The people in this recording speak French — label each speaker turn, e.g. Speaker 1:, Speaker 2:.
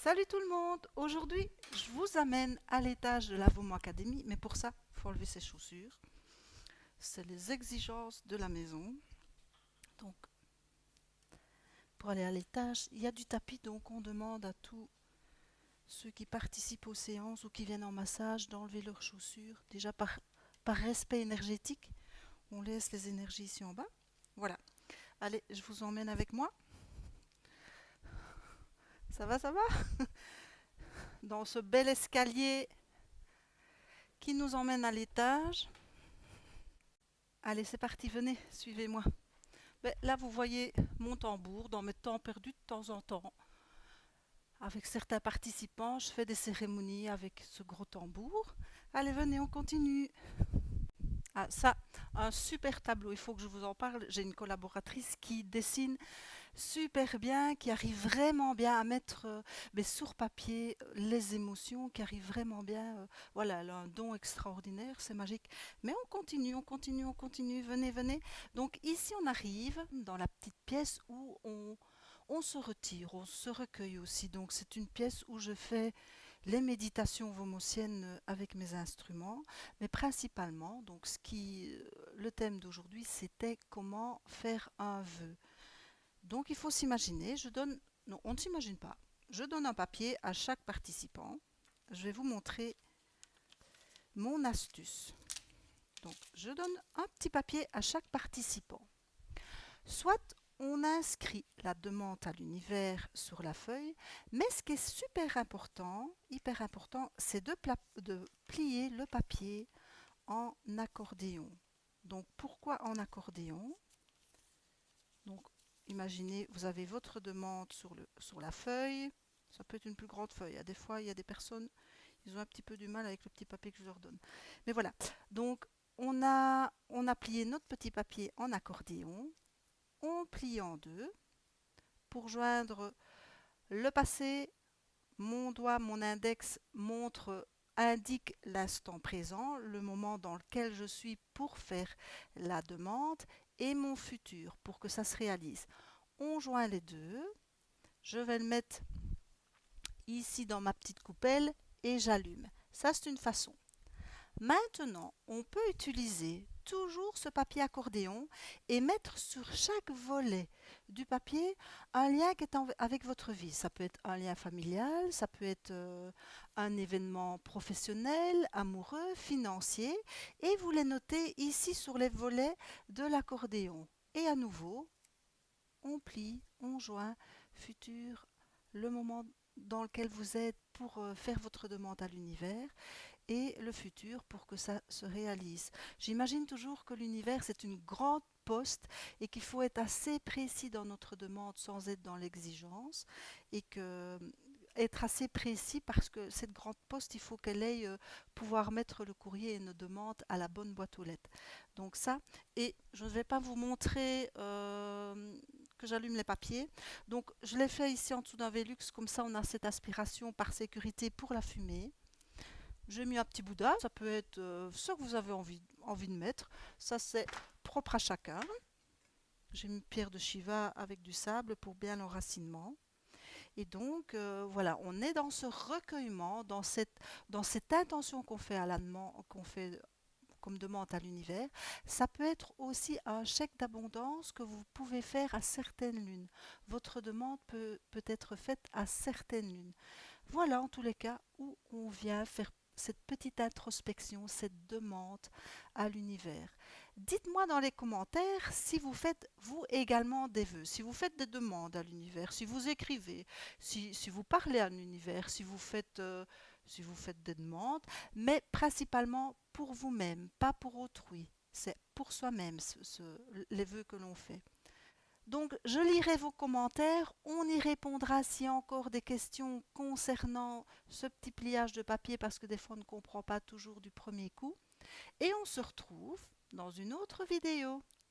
Speaker 1: Salut tout le monde! Aujourd'hui, je vous amène à l'étage de la Vomo Academy, mais pour ça, il faut enlever ses chaussures. C'est les exigences de la maison. Donc, pour aller à l'étage, il y a du tapis, donc on demande à tous ceux qui participent aux séances ou qui viennent en massage d'enlever leurs chaussures. Déjà par respect énergétique, on laisse les énergies ici en bas. Voilà. Allez, je vous emmène avec moi. Ça va, ça va? Dans ce bel escalier qui nous emmène à l'étage. Allez, c'est parti, venez, suivez-moi. Ben, là, vous voyez mon tambour dans mes temps perdus de temps en temps. Avec certains participants, je fais des cérémonies avec ce gros tambour. Allez, venez, on continue. Ah, ça, un super tableau, il faut que je vous en parle. J'ai une collaboratrice qui dessine super bien, qui arrive vraiment bien à mettre mais sur papier les émotions, qui arrive vraiment bien. Voilà, elle a un don extraordinaire, c'est magique. Mais on continue, on continue, on continue. Venez, venez. Donc ici, on arrive dans la petite pièce où on se retire, on se recueille aussi. Donc c'est une pièce où je fais les méditations vomotiennes avec mes instruments, mais principalement, donc le thème d'aujourd'hui, c'était comment faire un vœu. Donc il faut s'imaginer, non, on ne s'imagine pas. Je donne un papier à chaque participant. Je vais vous montrer mon astuce. Donc je donne un petit papier à chaque participant. Soit on inscrit la demande à l'univers sur la feuille, mais ce qui est super important, hyper important, c'est de plier le papier en accordéon. Donc pourquoi en accordéon? Donc imaginez, vous avez votre demande sur la feuille. Ça peut être une plus grande feuille. Des fois, il y a des personnes, ils ont un petit peu du mal avec le petit papier que je leur donne. Mais voilà. Donc on a plié notre petit papier en accordéon. On plie en deux pour joindre le passé. Mon doigt, mon index indique l'instant présent, le moment dans lequel je suis pour faire la demande, et mon futur pour que ça se réalise. On joint les deux. Je vais le mettre ici dans ma petite coupelle et j'allume. Ça, c'est une façon. Maintenant, on peut utiliser toujours ce papier accordéon et mettre sur chaque volet du papier un lien qui est avec votre vie. Ça peut être un lien familial, ça peut être un événement professionnel, amoureux, financier, et vous les notez ici sur les volets de l'accordéon. Et à nouveau, on plie, on joint, futur, le moment dans lequel vous êtes pour faire votre demande à l'univers et le futur pour que ça se réalise. J'imagine toujours que l'univers c'est une grande poste et qu'il faut être assez précis dans notre demande sans être dans l'exigence et que être assez précis parce que cette grande poste, il faut qu'elle aille pouvoir mettre le courrier et nos demandes à la bonne boîte aux lettres. Donc ça, et je ne vais pas vous montrer que j'allume les papiers. Donc je l'ai fait ici en dessous d'un Velux, comme ça on a cette aspiration par sécurité pour la fumée. J'ai mis un petit Bouddha, ça peut être ce que vous avez envie de mettre. Ça c'est propre à chacun. J'ai mis une pierre de Shiva avec du sable pour bien l'enracinement. Et donc, voilà, on est dans ce recueillement, dans cette intention qu'on fait qu'on fait comme demande à l'univers. Ça peut être aussi un chèque d'abondance que vous pouvez faire à certaines lunes. Votre demande peut être faite à certaines lunes. Voilà en tous les cas où on vient faire cette petite introspection, cette demande à l'univers. Dites-moi dans les commentaires si vous faites vous également des vœux, si vous faites des demandes à l'univers, si vous écrivez, si vous parlez à l'univers, si vous faites des demandes, mais principalement pour vous-même, pas pour autrui. C'est pour soi-même les vœux que l'on fait. Donc, je lirai vos commentaires, on y répondra s'il y a encore des questions concernant ce petit pliage de papier parce que des fois on ne comprend pas toujours du premier coup. Et on se retrouve dans une autre vidéo.